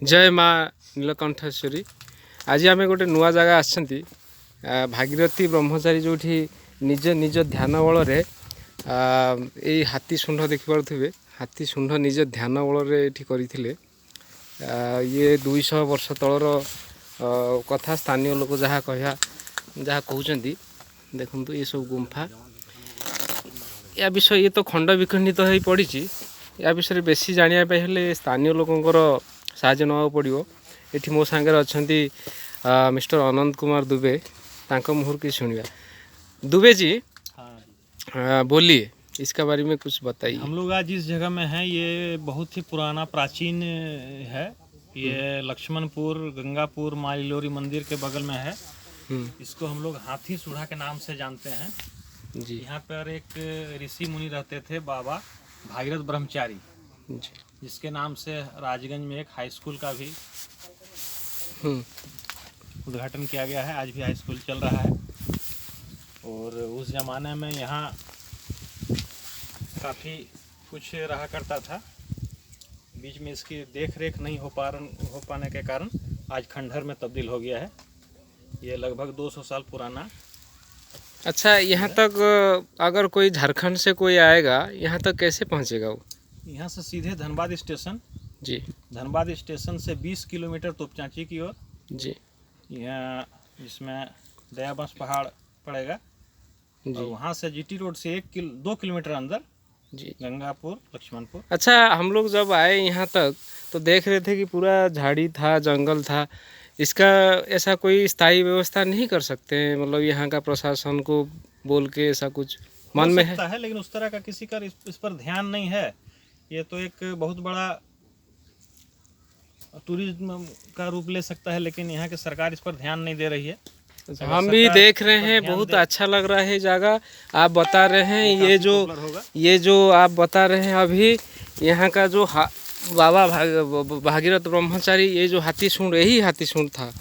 जय माँ नीलकंठेश्वरी। आज आम गोटे नुआ जगह आछंती भागीरथी ब्रह्मचारी जो निज निज ध्यान बल हाथी शुंड देखिपे हाथी शुंड निज ध्यान बल करते ये 200 वर्ष तलर कथा स्थानीय लोक जहाँ कह जहाँ कहते देखु ये सब गुंफा या विषय ये तो खंड विखंडित हो पड़ी या विषय बेसी जानापी हेले स्थानीय लोकंर साहाय्य ना पड़ो। ये मो सांगे अच्छा मिस्टर अनंत कुमार दुबे तांको मुहर की शुणिया। दुबे जी बोलिए इसका बारे में कुछ बताइए। हम लोग आज जिस जगह में हैं ये बहुत ही पुराना प्राचीन है। ये लक्ष्मणपुर गंगापुर मालिलोरी मंदिर के बगल में है। इसको हम लोग हाथी सूढ़ा के नाम से जानते हैं जी। यहाँ पर एक ऋषि मुनि रहते थे बाबा भागीरथ ब्रह्मचारी जी, जिसके नाम से राजगंज में एक हाई स्कूल का भी उद्घाटन किया गया है। आज भी हाई स्कूल चल रहा है और उस ज़माने में यहाँ काफ़ी कुछ रहा करता था। बीच में इसकी देख रेख नहीं हो पाने के कारण आज खंडहर में तब्दील हो गया है। ये लगभग 200 साल पुराना। अच्छा, यहाँ तक अगर कोई झारखंड से कोई आएगा यहाँ तक कैसे पहुँचेगा वो? यहाँ से सीधे धनबाद स्टेशन जी, धनबाद स्टेशन से 20 किलोमीटर तोपचांची की ओर जी, यहाँ जिसमें दयाबांस पहाड़ पड़ेगा जी। और वहाँ से जीटी रोड से 2 किलोमीटर अंदर जी गंगापुर लक्ष्मणपुर। अच्छा, हम लोग जब आए यहाँ तक तो देख रहे थे कि पूरा झाड़ी था, जंगल था। इसका ऐसा कोई स्थायी व्यवस्था नहीं कर सकते हैं? मतलब यहाँ का प्रशासन को बोल के ऐसा कुछ मन में है, लेकिन उस तरह का किसी का इस पर ध्यान नहीं है। ये तो एक बहुत बड़ा टूरिज्म का रूप ले सकता है, लेकिन यहाँ की सरकार इस पर ध्यान नहीं दे रही है। हम भी देख रहे हैं, बहुत अच्छा लग रहा है जगह। आप बता रहे हैं ये जो आप बता रहे हैं अभी यहाँ का जो बाबा भागीरथ ब्रह्मचारी ये जो हाथी सूंड यही हाथी सूंड था।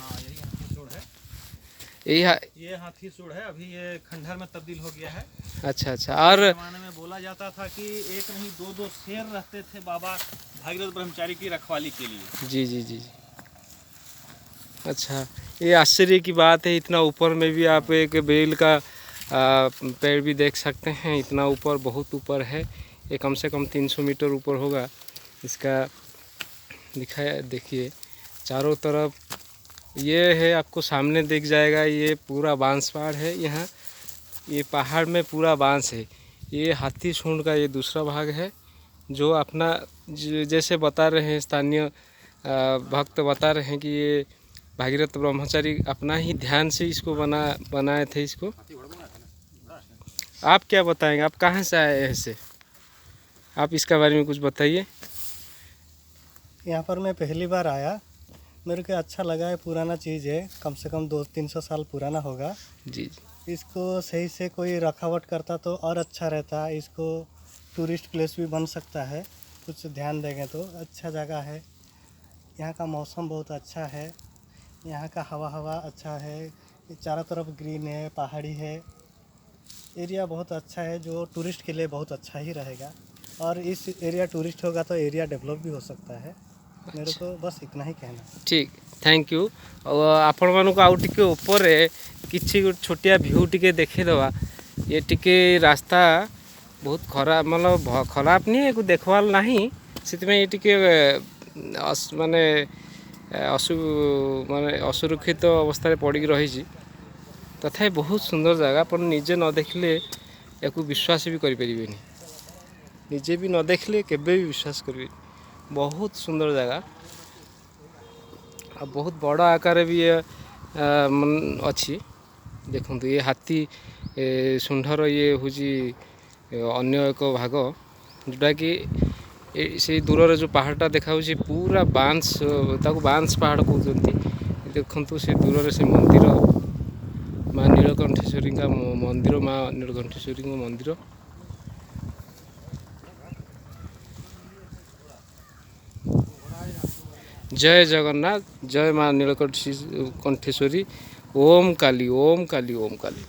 ये हाथी सूंड है। अभी ये खंडहर में तब्दील हो गया है। अच्छा अच्छा। और जमाने में बोला जाता था कि एक नहीं दो शेर रहते थे बाबा भागीरथ ब्रह्मचारी की रखवाली के लिए। जी जी जी। अच्छा, ये आश्चर्य की बात है। इतना ऊपर में भी आप एक बेल का पेड़ भी देख सकते हैं। इतना ऊपर, बहुत ऊपर है। ये कम से कम 300 मीटर ऊपर होगा। इसका दिखाया देखिए चारों तरफ ये है, आपको सामने दिख जाएगा। ये पूरा बांस पहाड़ है। यहाँ ये पहाड़ में पूरा बांस है। ये हाथी सूंड का ये दूसरा भाग है जो अपना जैसे बता रहे हैं स्थानीय भक्त बता रहे हैं कि ये भागीरथ ब्रह्मचारी अपना ही ध्यान से इसको बनाए थे। इसको आप क्या बताएंगे? आप कहाँ से आए हैं ऐसे? आप इसका बारे में कुछ बताइए। यहाँ पर मैं पहली बार आया, मेरे को अच्छा लगा है। पुराना चीज़ है, कम से कम 200-300 साल पुराना होगा जी। इसको सही से कोई रखावट करता तो और अच्छा रहता। इसको टूरिस्ट प्लेस भी बन सकता है, कुछ ध्यान देंगे तो। अच्छा जगह है। यहाँ का मौसम बहुत अच्छा है। यहाँ का हवा अच्छा है। चारों तरफ ग्रीन है, पहाड़ी है। एरिया बहुत अच्छा है जो टूरिस्ट के लिए बहुत अच्छा ही रहेगा। और इस एरिया टूरिस्ट होगा तो एरिया डेवलप भी हो सकता है। मेरे को बस इतना ही कहना। ठीक, थैंक यू। आपण मानक आउ टिके ऊपर किछि छोटिया व्यू टिके देखिदेवा। ये टिके रास्ता बहुत खराब, मतलब खराब नहीं है, देखवाल नहीं से टिके माने माने असुरक्षित अवस्था पड़ी रही। तथा बहुत सुंदर जगह, पर निजे न देखले या विश्वास भी करें। निजे भी न देखले केबे भी विश्वास करें। बहुत सुंदर जगह, बहुत बड़ आकार भी अच्छी। देखो ये हाथी शुंडर ये हूँ अन्य एक भाग जोटा कि से दूर जो पहाड़टा देखा पूरा बांस बांस पहाड़ कहते। देखु से दूर से मंदिर माँ नीलकंठेश्वरी का मंदिर, माँ नीलकंठेश्वरी मंदिर। जय जगन्नाथ, जय माँ नीलकंठेश्वरी। ओम काली, ओम काली, ओम काली।